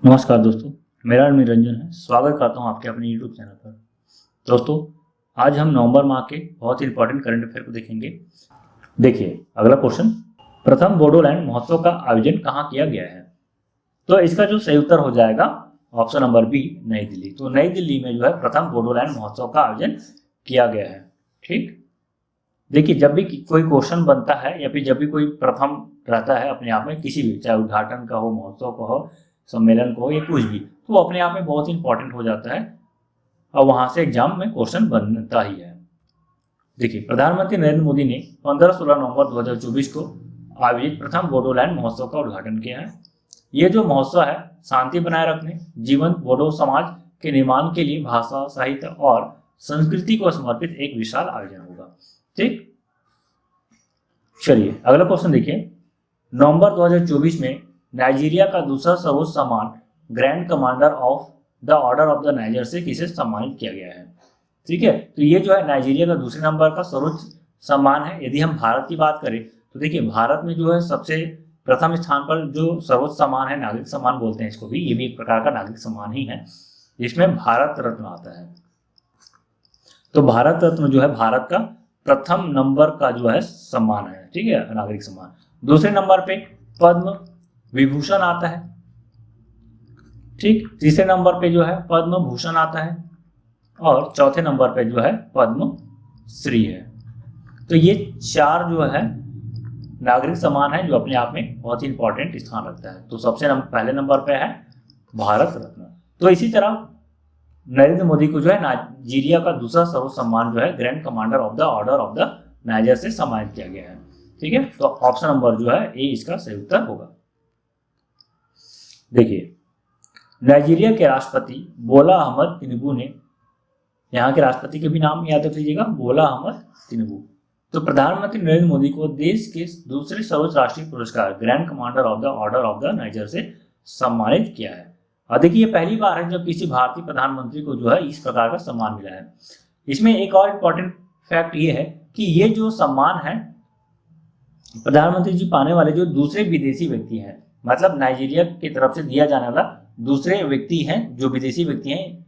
नमस्कार दोस्तों, मेरा नाम निरंजन है। स्वागत करता हूं आपके अपने YouTube चैनल पर। दोस्तों, आज हम नवंबर माह के बहुत ही इंपॉर्टेंट करंट अफेयर को देखेंगे। देखिए, अगला क्वेश्चन, प्रथम बोडोलैंड महोत्सव का आयोजन कहाँ किया गया है? तो इसका जो सही उत्तर हो जाएगा ऑप्शन नंबर बी, नई दिल्ली। तो नई दिल्ली में जो है प्रथम बोडोलैंड महोत्सव का आयोजन किया गया है। ठीक, देखिए, जब भी कोई क्वेश्चन बनता है या फिर जब भी कोई प्रथम रहता है अपने आप में, किसी भी, चाहे उद्घाटन का हो, महोत्सव का हो, सम्मेलन को हो या कुछ भी, तो वो अपने आप में बहुत ही इंपॉर्टेंट हो जाता है और वहां से एग्जाम में क्वेश्चन बनता ही है। देखिए, प्रधानमंत्री नरेंद्र मोदी ने 15-16 नवंबर 2024 को आयोजित प्रथम बोडोलैंड महोत्सव का उद्घाटन किया है। ये जो महोत्सव है, शांति बनाए रखने, जीवंत बोडो समाज के निर्माण के लिए भाषा, साहित्य और संस्कृति को समर्पित एक विशाल आयोजन होगा। ठीक, चलिए अगला क्वेश्चन देखिए। नवंबर 2024 में नाइजीरिया का दूसरा सर्वोच्च सम्मान grand commander of the order of the niger से किसे सम्मानित किया गया है? ठीक है, तो ये जो है नाइजीरिया का दूसरे नंबर का सर्वोच्च सम्मान है। यदि हम भारत की बात करें तो देखिए, भारत में जो है सबसे प्रथम स्थान पर जो सर्वोच्च सम्मान है, नागरिक सम्मान बोलते हैं इसको भी, ये भी एक प्रकार का नागरिक सम्मान ही है, जिसमें भारत रत्न आता है। तो भारत रत्न जो है भारत का प्रथम नंबर का जो है सम्मान है। ठीक है, नागरिक सम्मान। दूसरे नंबर पे पद्म विभूषण आता है। ठीक, तीसरे नंबर पे जो है पद्म भूषण आता है और चौथे नंबर पे जो है पद्म श्री है। तो ये चार जो है नागरिक सम्मान है जो अपने आप में बहुत ही इंपॉर्टेंट स्थान रखता है। तो सबसे पहले नंबर पे है भारत रत्न। तो इसी तरह नरेंद्र मोदी को जो है नाइजीरिया का दूसरा सर्वोच्च सम्मान जो है grand commander of the order of the niger से सम्मानित किया गया है। ठीक है, तो ऑप्शन नंबर जो है ए इसका सही उत्तर होगा। देखिए, नाइजीरिया के राष्ट्रपति बोला अहमद तिनुबू ने, यहाँ के राष्ट्रपति के भी नाम याद रख लीजिएगा, बोला अहमद तिनुबू। तो प्रधानमंत्री नरेंद्र मोदी को देश के दूसरे सर्वोच्च राष्ट्रीय पुरस्कार grand commander of the order of the niger से सम्मानित किया है। और देखिए, ये पहली बार है जब किसी भारतीय प्रधानमंत्री को जो है इस प्रकार का सम्मान मिला है। इसमें एक और इम्पोर्टेंट फैक्ट ये है कि ये जो सम्मान है प्रधानमंत्री जी पाने वाले जो दूसरे विदेशी व्यक्ति हैं, मतलब नाइजीरिया की तरफ से दिया जाने वाला दूसरे व्यक्ति हैं, जो विदेशी व्यक्ति हैं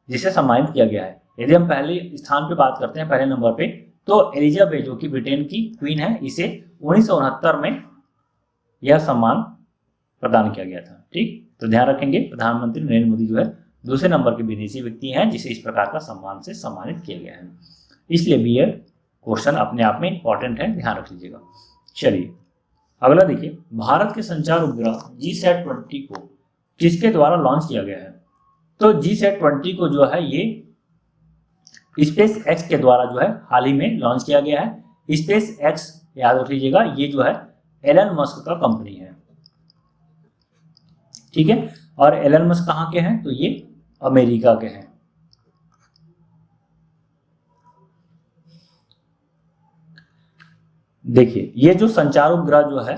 जिसे सम्मानित किया गया है। यदि हम पहले स्थान पे बात करते हैं, पहले नंबर पे, तो एलिजाबेथ जो कि ब्रिटेन की क्वीन है, इसे 1969 में यह सम्मान प्रदान किया गया था। ठीक, तो ध्यान रखेंगे, प्रधानमंत्री नरेंद्र मोदी जो है दूसरे नंबर के विदेशी व्यक्ति हैं जिसे इस प्रकार का सम्मान से सम्मानित किया गया है। इसलिए भी यह क्वेश्चन अपने आप में इंपॉर्टेंट है, ध्यान रख लीजिएगा। चलिए अगला देखिए, भारत के संचार उपग्रह GSAT-20 को किसके द्वारा लॉन्च किया गया है? तो GSAT-20 को जो है ये स्पेस एक्स के द्वारा जो है हाल ही में लॉन्च किया गया है। स्पेस एक्स याद रख लीजिएगा, ये जो है एलन मस्क का कंपनी है। ठीक है, और एलन मस्क कहाँ के हैं? तो ये अमेरिका के हैं। देखिए, ये जो संचार उपग्रह जो है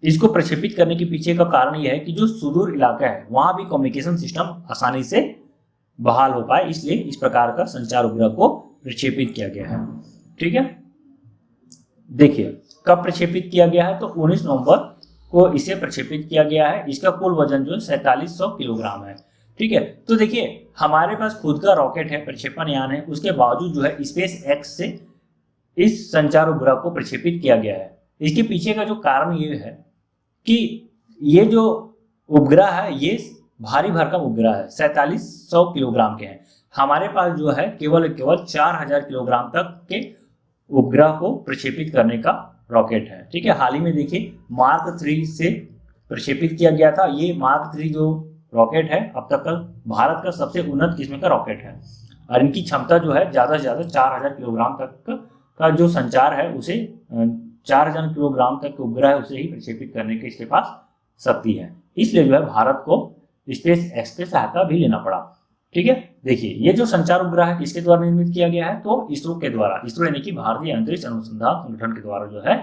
इसको प्रक्षेपित करने के पीछे का कारण यह है कि जो सुदूर इलाका है वहां भी कम्युनिकेशन सिस्टम आसानी से बहाल हो पाए, इसलिए इस प्रकार का संचार उपग्रह को प्रक्षेपित किया गया है। ठीक है, देखिए कब प्रक्षेपित किया गया है? तो 19 नवंबर को इसे प्रक्षेपित किया गया है। इसका कुल वजन जो है 4700 किलोग्राम है। ठीक है, तो देखिए हमारे पास खुद का रॉकेट है, प्रक्षेपण यान है, उसके बावजूद जो है स्पेस एक्स से इस संचार उपग्रह को प्रक्षेपित किया गया है। इसके पीछे का जो कारण ये है कि ये जो उपग्रह है ये भारी भरकम उपग्रह है, 4700 किलोग्राम के हैं। हमारे पास जो है केवल 4000 किलोग्राम तक के उपग्रह को प्रक्षेपित करने का रॉकेट है। ठीक है, हाल ही में देखिए मार्क 3 से प्रक्षेपित किया गया था। ये मार्क 3 जो रॉकेट है अब तक का भारत का सबसे उन्नत किस्म का रॉकेट है और इनकी क्षमता जो है ज्यादा से ज्यादा 4000 किलोग्राम तक का जो संचार है उसे 4000 किलोग्राम तक के उपग्रह है उसे ही प्रक्षेपित करने के इसके पास शक्ति है। इसलिए जो है भारत को स्पेस एक्स की सहायता भी लेना पड़ा। ठीक है, देखिए ये जो संचार उपग्रह है किसके द्वारा निर्मित किया गया है? तो इसरो के द्वारा, इसरो यानी कि भारतीय अंतरिक्ष अनुसंधान संगठन के द्वारा जो है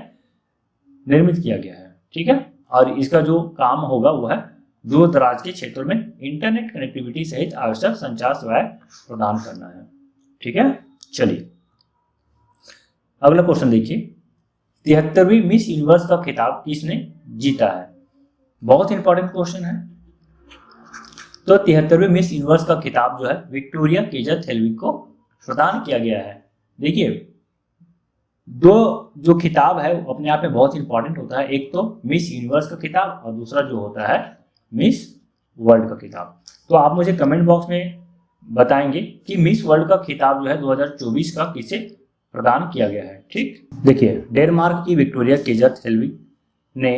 निर्मित किया गया है। ठीक है, और इसका जो काम होगा वो है दूर दराज के क्षेत्रों में इंटरनेट कनेक्टिविटी सहित आवश्यक संचार सेवाएं प्रदान करना है। ठीक है, चलिए अगला क्वेश्चन देखिए, 73वीं मिस यूनिवर्स का खिताब किसने जीता है? बहुत इंपॉर्टेंट क्वेश्चन है। तो 73वें मिस यूनिवर्स का खिताब जो है विक्टोरिया केजर हेल्विग को प्रदान किया गया है। देखिए, दो जो खिताब है वो अपने आप में बहुत इंपॉर्टेंट होता है, एक तो मिस यूनिवर्स का खिताब और दूसरा जो होता है मिस वर्ल्ड का खिताब। तो आप मुझे कमेंट बॉक्स में बताएंगे कि मिस वर्ल्ड का खिताब जो है 2024 का किसे प्रदान किया गया है। ठीक, देखिए, डेनमार्क की विक्टोरिया केजर हेल्विग ने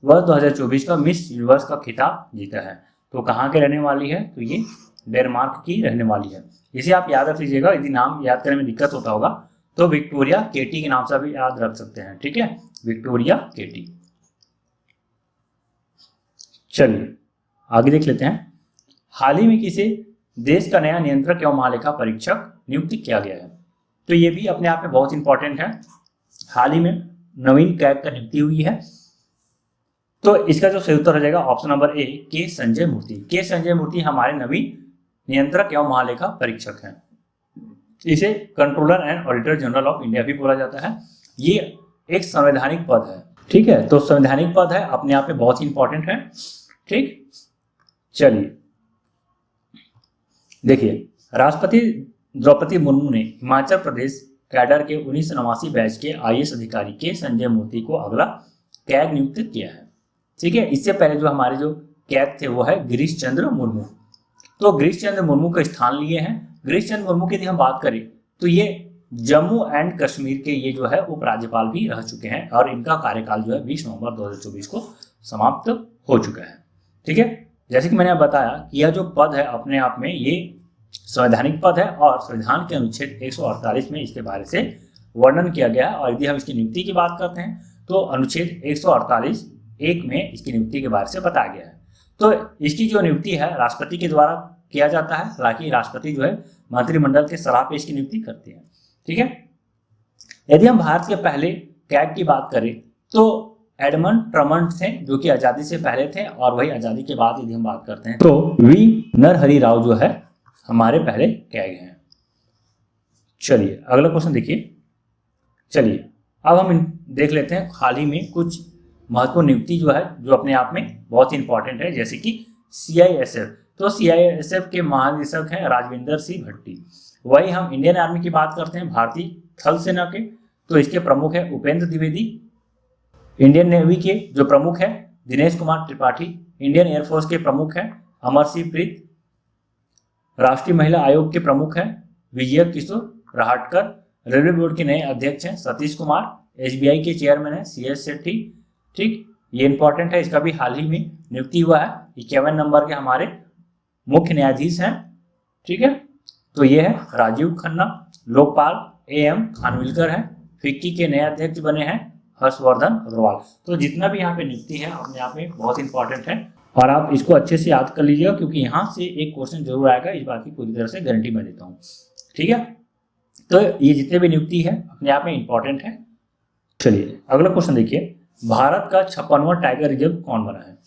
वर्ष 2024 का मिस यूनिवर्स का खिताब जीता है। तो कहाँ के रहने वाली है? तो ये डेनमार्क की रहने वाली है। इसे आप याद रख लीजिएगा, यदि नाम याद करने में दिक्कत होता होगा तो विक्टोरिया केटी के नाम से भी याद रख सकते हैं। ठीक है, विक्टोरिया केटी। चलिए आगे देख लेते हैं। हाल ही में किसे देश का नया नियंत्रक एवं महालेखा परीक्षक नियुक्त किया गया है? तो ये भी अपने आप में बहुत इंपॉर्टेंट है। हाल ही में नवीन कैग का नियुक्ति हुई है। तो इसका जो सही उत्तर हो जाएगा ऑप्शन नंबर ए, के संजय मूर्ति। के संजय मूर्ति हमारे नवीन नियंत्रक एवं महालेखा परीक्षक हैं। इसे controller and auditor general of India भी बोला जाता है। ये एक संवैधानिक पद है। ठीक है, तो संवैधानिक पद है, अपने आप में बहुत ही इंपॉर्टेंट है। ठीक, चलिए देखिए, राष्ट्रपति द्रौपदी मुर्मू ने हिमाचल प्रदेश कैडर के 1989 बैच के IAS अधिकारी के संजय मूर्ति को अगला कैग नियुक्त किया है। ठीक है, इससे पहले जो हमारे जो कैग थे वो है गिरीश चंद्र मुर्मू। तो गिरीश चंद्र मुर्मू का स्थान लिए हैं। गिरीश चंद्र मुर्मू की यदि हम बात करें तो ये जम्मू एंड कश्मीर के ये जो है उपराज्यपाल भी रह चुके हैं और इनका कार्यकाल जो है 20 नवंबर 2024 को समाप्त हो चुका है। ठीक है, जैसे कि मैंने बताया कि यह जो पद है अपने आप में ये संवैधानिक पद है और संविधान के अनुच्छेद 148 में इसके बारे से वर्णन किया गया है। और यदि हम इसकी नियुक्ति की बात करते हैं तो अनुच्छेद 148(1) में इसकी नियुक्ति के बारे से बताया गया है। तो इसकी जो नियुक्ति है राष्ट्रपति के द्वारा किया जाता है। हालांकि राष्ट्रपति जो है मंत्रिमंडल के सलाह पे इसकी नियुक्ति करते हैं। ठीक है, यदि हम भारत के पहले कैग की बात करें तो एडमंड ट्रमंड थे, जो कि आजादी से पहले थे, और वही आजादी के बाद यदि हम बात करते हैं तो वी नरहरि राव जो है हमारे पहले कैग हैं। चलिए अगला क्वेश्चन देखिए। चलिए अब हम देख लेते हैं हाल ही में कुछ महत्वपूर्ण नियुक्ति जो है जो अपने आप में बहुत ही इंपॉर्टेंट है, जैसे कि CISF। तो CISF के महानिदेशक हैं राजविंदर सिंह भट्टी। वही हम इंडियन आर्मी की बात करते हैं, भारतीय थल सेना के, तो इसके प्रमुख है उपेंद्र द्विवेदी। इंडियन नेवी के जो प्रमुख है दिनेश कुमार त्रिपाठी। इंडियन एयरफोर्स के प्रमुख है अमरसिंह प्रीत। राष्ट्रीय महिला आयोग के प्रमुख हैं विजय किशोर राहटकर। रेलवे बोर्ड के नए अध्यक्ष हैं सतीश कुमार। SBI के चेयरमैन है CS सेठी। ठीक, ये इंपॉर्टेंट है, इसका भी हाल ही में नियुक्ति हुआ है। 51 नंबर के हमारे मुख्य न्यायाधीश हैं। ठीक है, तो ये है राजीव खन्ना। लोकपाल AM खानविलकर है। फिक्की के नए अध्यक्ष बने हैं हर्षवर्धन अग्रवाल। तो जितना भी यहाँ पे नियुक्ति है अपने आप में बहुत इंपॉर्टेंट है और आप इसको अच्छे से याद कर लीजिएगा, क्योंकि यहाँ से एक क्वेश्चन जरूर आएगा, इस बात की पूरी तरह से गारंटी मैं देता हूँ। ठीक है, तो ये जितने भी नियुक्ति है अपने आप में इंपॉर्टेंट है। चलिए अगला क्वेश्चन देखिए। भारत का 56वां टाइगर रिजर्व कौन बना है?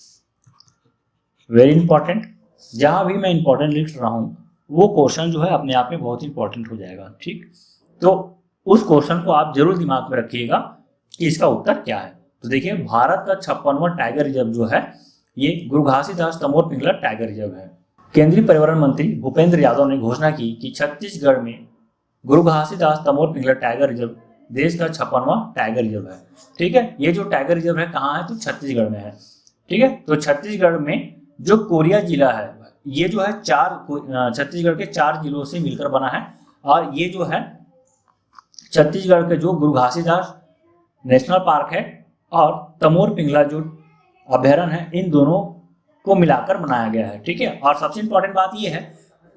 Very important. जहां भी मैं इंपॉर्टेंट लिख रहा हूं वो क्वेश्चन जो है अपने आप में बहुत इंपॉर्टेंट हो जाएगा। ठीक, तो उस क्वेश्चन को आप जरूर दिमाग में रखिएगा कि इसका उत्तर क्या है। तो देखिए, भारत का 56वां टाइगर रिजर्व जो है ये गुरु घासीदास तमोर पिंगला टाइगर रिजर्व है। केंद्रीय पर्यावरण मंत्री भूपेंद्र यादव ने घोषणा की कि छत्तीसगढ़ में गुरु घासीदास तमोर पिंगला टाइगर रिजर्व देश का 56वां टाइगर रिजर्व है। ठीक है, ये जो टाइगर रिजर्व है कहाँ है? तो छत्तीसगढ़ में है। ठीक है, तो छत्तीसगढ़ में जो कोरिया जिला है ये जो है छत्तीसगढ़ के 4 जिलों से मिलकर बना है। और ये जो है छत्तीसगढ़ के जो गुरु घासीदास नेशनल पार्क है और तमोर पिंगला जो अभयारण्य है, इन दोनों को मिलाकर बनाया गया है। ठीक है, और सबसे इंपॉर्टेंट बात ये है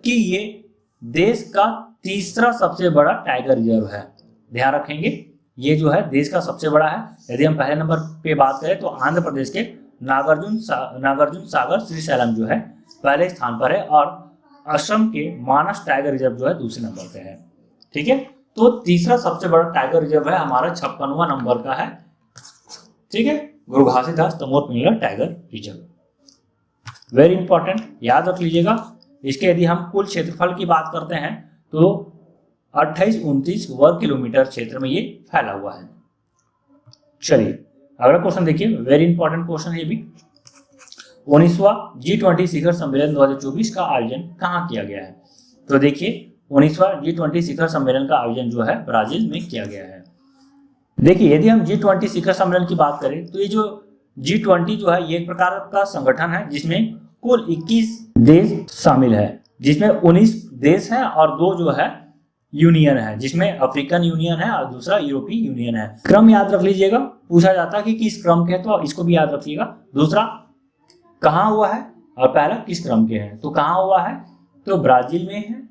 कि ये देश का तीसरा सबसे बड़ा टाइगर रिजर्व है। ध्यान रखेंगे, ये जो है देश का सबसे बड़ा है। यदि हम पहले नंबर पे बात करें तो आंध्र प्रदेश के नागार्जुन सागर श्रीशैलम जो है पहले स्थान पर है और असम के मानस टाइगर रिजर्व जो है दूसरे नंबर पे है। ठीक है, तो तीसरा सबसे बड़ा टाइगर रिजर्व है हमारा 56वां नंबर का है। ठीक है, Guru Ghasidas Tamor Pingla tiger reserve. Very important, याद रख लीजिएगा। इसके यदि हम कुल क्षेत्रफल की बात करते हैं तो 28-29 वर्ग किलोमीटर क्षेत्र में ये फैला हुआ है। चलिए अगला क्वेश्चन देखिए, वेरी इंपॉर्टेंट क्वेश्चन है ये भी। 19वां G20 शिखर सम्मेलन 2024 का आयोजन कहाँ किया गया है? तो देखिए 19वां G20 शिखर सम्मेलन का आयोजन जो है ब्राजील में किया गया है। देखिए यदि हम G20 शिखर सम्मेलन की बात करें तो ये जो G20 जो है ये एक प्रकार का संगठन है जिसमें कुल 21 देश शामिल है, जिसमें 19 देश है और 2 जो है यूनियन है, जिसमें अफ्रीकन यूनियन है और दूसरा यूरोपीय यूनियन है। क्रम याद रख लीजिएगा, पूछा जाता है कि किस क्रम के है तो इसको भी याद रखिएगा। दूसरा कहाँ हुआ है और पहला किस क्रम के है, तो कहाँ हुआ है तो ब्राजील में है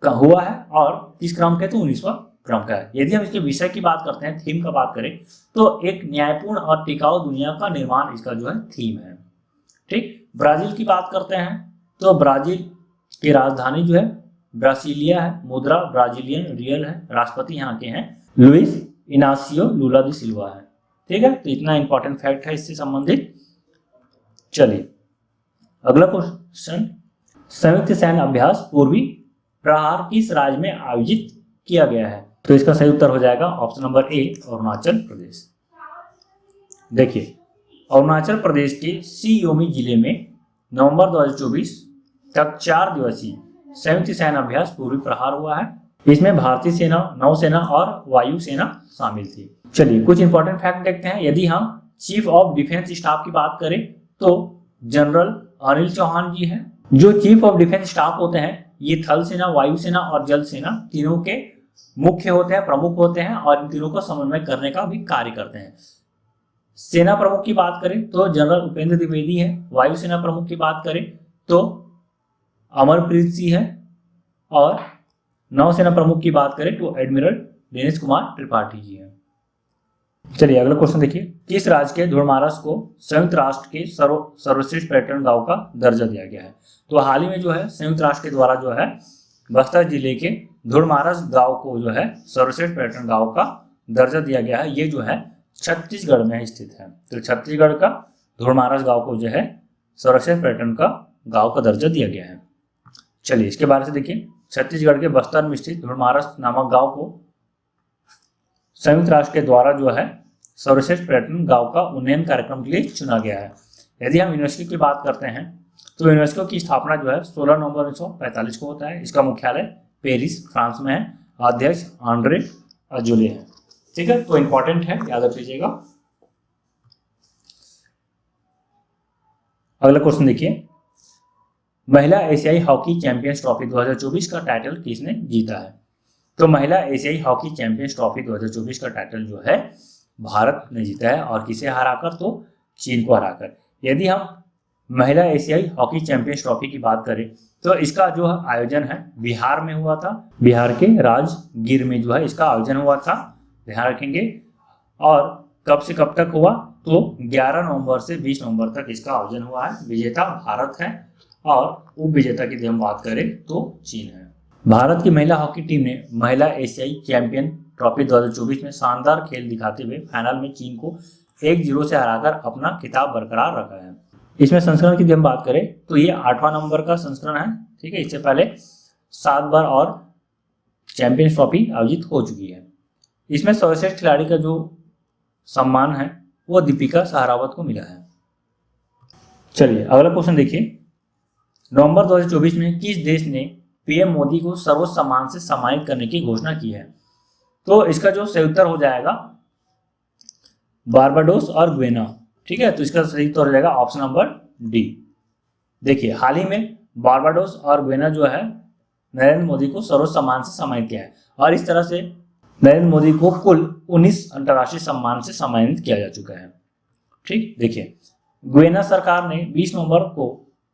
हुआ है और किस क्रम के तो 19वां क्रम का है। यदि हम इसके विषय की बात करते हैं, थीम का बात करें तो एक न्यायपूर्ण और टिकाऊ दुनिया का निर्माण इसका जो है थीम है। ठीक, ब्राजील की बात करते हैं तो ब्राजील की राजधानी जो है ब्रासिलिया है, मुद्रा ब्राजीलियन रियल है, राष्ट्रपति यहाँ के हैं लुइस इनासियो लुला दी सिल्वा है। ठीक है, तो इतना इंपॉर्टेंट फैक्ट है इससे संबंधित। चलिए अगला क्वेश्चन, संयुक्त सैन्य अभ्यास पूर्वी प्रहार किस राज्य में आयोजित किया गया है? तो इसका सही उत्तर हो जाएगा option number A Arunachal Pradesh. देखिए अरुणाचल प्रदेश के सी योमी जिले में नवंबर 2024 तक 4 दिवसीय संयुक्त सैन्य अभ्यास पूर्वी प्रहार हुआ है। इसमें भारतीय सेना, नौसेना और वायु सेना शामिल थी। चलिए कुछ इंपॉर्टेंट फैक्ट देखते हैं। यदि हम चीफ ऑफ डिफेंस स्टाफ की बात करें तो जनरल अनिल चौहान जी हैं। जो चीफ ऑफ डिफेंस स्टाफ होते हैं ये थल सेना, वायु सेना और जल सेना तीनों के मुख्य होते हैं, प्रमुख होते हैं और इन तीनों को समन्वय करने का भी कार्य करते हैं। सेना प्रमुख की बात करें तो जनरल उपेंद्र द्विवेदी है। वायु सेना प्रमुख की बात करें तो अमरप्रीत सिंह है और नौसेना प्रमुख की बात करें तो एडमिरल दिनेश कुमार त्रिपाठी जी हैं। चलिए अगला क्वेश्चन देखिए, किस राज्य के धुड़मारस को संयुक्त राष्ट्र के सर्वश्रेष्ठ पर्यटन गांव का दर्जा दिया गया है? तो हाल ही में जो है संयुक्त राष्ट्र के द्वारा जो है बस्तर जिले के धुड़मारस गांव को जो है सर्वश्रेष्ठ पर्यटन गांव का दर्जा दिया गया है। ये जो है छत्तीसगढ़ में स्थित है। तो छत्तीसगढ़ का धुड़मारस गांव को जो है सर्वश्रेष्ठ पर्यटन का गांव का दर्जा दिया गया है। चलिए इसके बारे से देखिए, छत्तीसगढ़ के बस्तर में स्थित धुड़मारस नामक गांव को संयुक्त राष्ट्र के द्वारा जो है सर्वश्रेष्ठ पर्यटन गांव का उन्नयन कार्यक्रम के लिए चुना गया है। यदि हम यूनेस्को की बात करते हैं तो यूनेस्को की स्थापना जो है 16 नवंबर 1945 को होता है। इसका मुख्यालय पेरिस फ्रांस में है। अध्यक्ष आंड्रे अजोले है। ठीक है, तो इंपॉर्टेंट है, याद रख लीजिएगा। अगला क्वेश्चन देखिए, महिला एशियाई हॉकी चैंपियंस ट्रॉफी 2024 का टाइटल किसने जीता है? तो महिला एशियाई हॉकी चैंपियंस ट्रॉफी 2024 का टाइटल जो है भारत ने जीता है और किसे हराकर तो चीन को हराकर। यदि हम महिला एशियाई हॉकी चैंपियंस ट्रॉफी की बात करें तो इसका जो आयोजन है बिहार में हुआ था। बिहार के राजगीर में जो है इसका आयोजन हुआ था, ध्यान रखेंगे। और कब से कब तक हुआ तो 11 नवंबर से 20 नवंबर तक इसका आयोजन हुआ है। विजेता भारत है और उप विजेता की हम बात करें तो चीन है। भारत की महिला हॉकी टीम ने महिला एशियाई चैंपियन ट्रॉफी 2024 में शानदार खेल दिखाते हुए फाइनल में चीन को 1-0 से हराकर अपना खिताब बरकरार रखा है। इसमें संस्करण की हम बात करें तो ये 8वां नंबर का संस्करण है। ठीक है, इससे पहले 7 बार और चैंपियंस ट्रॉफी आयोजित हो चुकी है। इसमें सर्वश्रेष्ठ खिलाड़ी का जो सम्मान है वो दीपिका सहरावत को मिला है। चलिए अगला क्वेश्चन देखिए, नवंबर 2024 में किस देश ने पीएम मोदी को सर्वोच्च सम्मान से सम्मानित करने की घोषणा की है? तो इसका जो सही उत्तर हो जाएगा बारबाडोस और गुयाना। ठीक है, तो इसका सही उत्तर हो जाएगा ऑप्शन नंबर डी। देखिए हाल ही में बारबाडोस और गुयाना जो है नरेंद्र मोदी को सर्वोच्च सम्मान से सम्मानित किया है और इस तरह से नरेंद्र मोदी को कुल 19 अंतर्राष्ट्रीय सम्मान से सम्मानित किया जा चुका है। ठीक, देखिए गुयाना सरकार ने 20 नवंबर को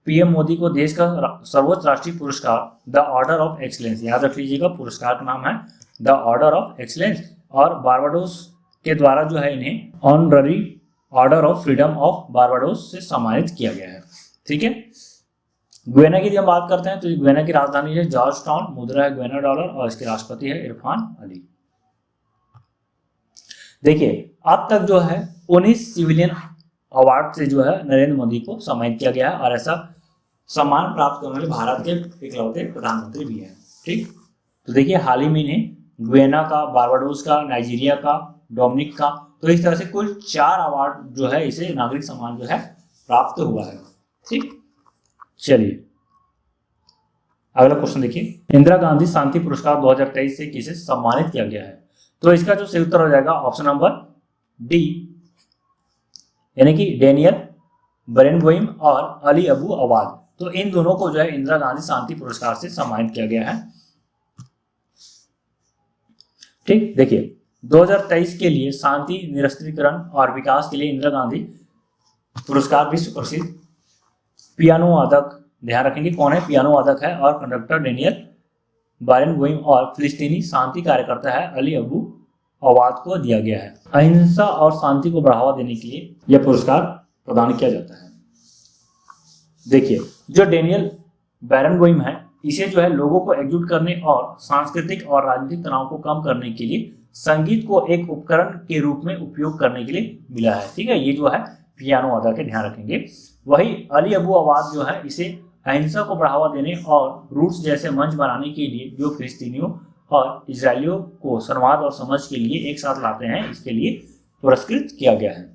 पीएम मोदी को देश का सर्वोच्च राष्ट्रीय पुरस्कार द ऑर्डर ऑफ एक्सीलेंस, याद रख लीजिएगा पुरस्कार का नाम है द ऑर्डर ऑफ एक्सीलेंस, और बारबाडोस के द्वारा जो है इन्हें honorary order of freedom of Barbados से सम्मानित किया गया है। ठीक है, गुयाना की हम बात करते हैं तो गुयाना की राजधानी है जॉर्ज टाउन, मुद्रा है गुयाना डॉलर और इसके राष्ट्रपति है इरफान अली। देखिए अब तक जो है 19 सिविलियन अवार्ड से जो है नरेंद्र मोदी को सम्मानित किया गया है और ऐसा सम्मान प्राप्त करने वाले भारत के इकलौते प्रधानमंत्री भी हैं। ठीक, तो देखिए हाल ही में इन्हें गुयाना का, बारबाडोस का, नाइजीरिया का, डोमिनिक का, तो इस तरह से कुल 4 अवार्ड जो है इसे नागरिक सम्मान जो है प्राप्त हुआ है। ठीक, चलिए अगला क्वेश्चन देखिए, इंदिरा गांधी शांति पुरस्कार 2023 से किसे सम्मानित किया गया है? तो इसका जो सही उत्तर हो जाएगा ऑप्शन नंबर डी, यानी कि डेनियल बरेनगोइम और अली अबू अवाद। तो इन दोनों को जो है इंदिरा गांधी शांति पुरस्कार से सम्मानित किया गया है। ठीक, देखिए 2023 के लिए शांति, निरस्त्रीकरण और विकास के लिए इंदिरा गांधी पुरस्कार विश्व प्रसिद्ध पियानो वादक, ध्यान रखेंगे कौन है, पियानो वादक है, और कंडक्टर डेनियल बरेनगोइम और फिलिस्तीनी शांति कार्यकर्ता है अली अबू अवाद को दिया गया है। अहिंसा और शांति को बढ़ावा देने के लिए यह पुरस्कार प्रदान किया जाता है। देखिए जो डेनियल बरेनगोइम है, इसे जो है लोगों को एकजुट करने और सांस्कृतिक और राजनीतिक तनाव को कम करने के लिए संगीत को एक उपकरण के रूप में उपयोग करने के लिए मिला है। ठीक है, ये जो है पियानो वादक है, ध्यान रखेंगे। वही अली अबू अवाद जो है, इसे अहिंसा को बढ़ावा देने और रूट्स जैसे मंच बनाने के लिए जो फिलिस्तीनियों और इजरायलियों को संवाद और समझ के लिए एक साथ लाते हैं, इसके लिए पुरस्कृत किया गया है।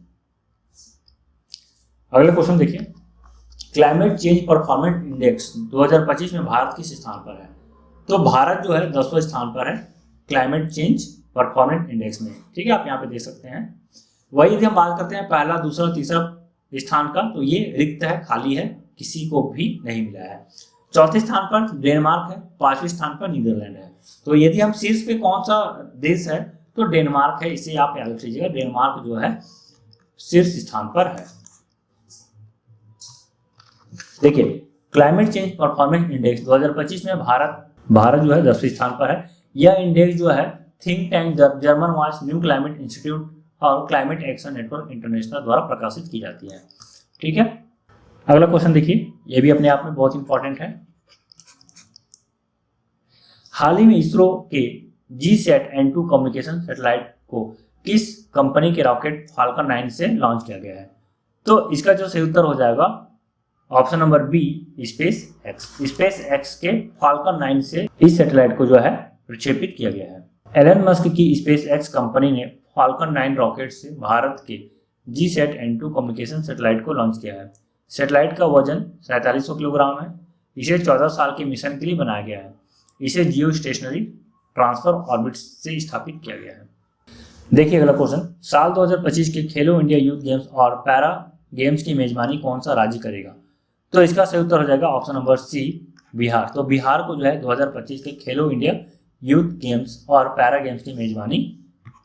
अगला क्वेश्चन देखिए, क्लाइमेट चेंज परफॉर्मेंस इंडेक्स 2025 में भारत किस स्थान पर है? तो भारत जो है 10वें स्थान पर है क्लाइमेट चेंज परफॉर्मेंस इंडेक्स में। ठीक है, आप यहाँ पे देख सकते हैं। वही यदि हम बात करते हैं पहला, दूसरा, तीसरा स्थान का, तो ये रिक्त है, खाली है, किसी को भी नहीं मिला है। चौथे स्थान पर डेनमार्क है, 5वें स्थान पर नीदरलैंड है। तो यदि हम शीर्ष पे कौन सा देश है, तो डेनमार्क है, इसे आप याद रख लीजिएगा, डेनमार्क जो है शीर्ष स्थान पर है। देखिए क्लाइमेट चेंज परफॉर्मेंस इंडेक्स 2025 में भारत जो है 10वें स्थान पर है। यह इंडेक्स जो है think tank German voice, new climate institute और क्लाइमेट एक्शन नेटवर्क इंटरनेशनल द्वारा प्रकाशित की जाती है। ठीक है, अगला क्वेश्चन देखिए, यह भी अपने आप में बहुत इंपॉर्टेंट है। हाल ही में इसरो के GSAT-N2 कम्युनिकेशन सैटेलाइट को किस कंपनी के रॉकेट फाल्कन 9 से लॉन्च किया गया है? तो इसका जो सही उत्तर हो जाएगा option number B, space X के फाल्कन 9 से इस सैटेलाइट को जो है प्रक्षेपित किया गया है। एलन मस्क की स्पेस एक्स कंपनी ने फाल्कन 9 रॉकेट से भारत के GSAT-N2 कम्युनिकेशन सैटेलाइट को लॉन्च किया है। सैटेलाइट का वजन 4700 किलोग्राम है। इसे 14 साल के मिशन के लिए बनाया गया है। इसे जियो स्टेशनरी ट्रांसफर ऑर्बिट से स्थापित किया गया है। देखिए अगला क्वेश्चन, साल 2025 के खेलो इंडिया यूथ गेम्स और पैरा गेम्स की मेजबानी कौन सा राज्य करेगा? तो इसका सही उत्तर हो जाएगा ऑप्शन नंबर सी, बिहार। तो बिहार को जो है 2025 के खेलो इंडिया यूथ गेम्स और पैरा गेम्स की मेजबानी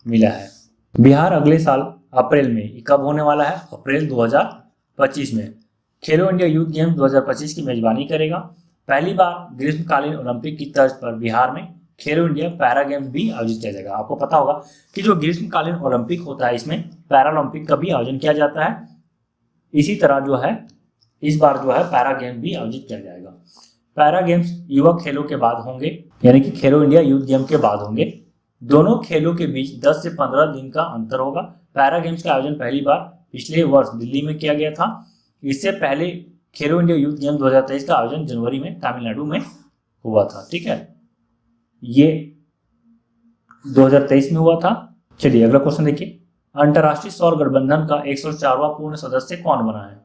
मिला है। बिहार अगले साल अप्रैल में, कब होने वाला है? अप्रैल 2025 में खेलो इंडिया यूथ गेम्स 2025 की मेजबानी करेगा। पहली बार ग्रीष्मकालीन ओलंपिक की तर्ज पर बिहार में खेलो इंडिया पैरा गेम्स भी आयोजित किया जाएगा। आपको पता होगा कि जो ग्रीष्मकालीन ओलंपिक होता है, इसमें पैरालंपिक का भी आयोजन किया जाता है। इसी तरह जो है इस बार जो है पैरा गेम भी आयोजित किया जाएगा। पैरा गेम्स युवक खेलों के बाद होंगे, यानी कि खेलो इंडिया यूथ गेम के बाद होंगे। दोनों खेलों के बीच 10 से 15 दिन का अंतर होगा। पैरा गेम्स का आयोजन पहली बार पिछले वर्ष दिल्ली में किया गया था। इससे पहले खेलो इंडिया यूथ गेम 2023 का आयोजन जनवरी में तमिलनाडु में हुआ था। ठीक है, ये 2023 में हुआ था। चलिए अगला क्वेश्चन देखिए, अंतर्राष्ट्रीय सौर गठबंधन का 104वां पूर्ण सदस्य कौन बना है?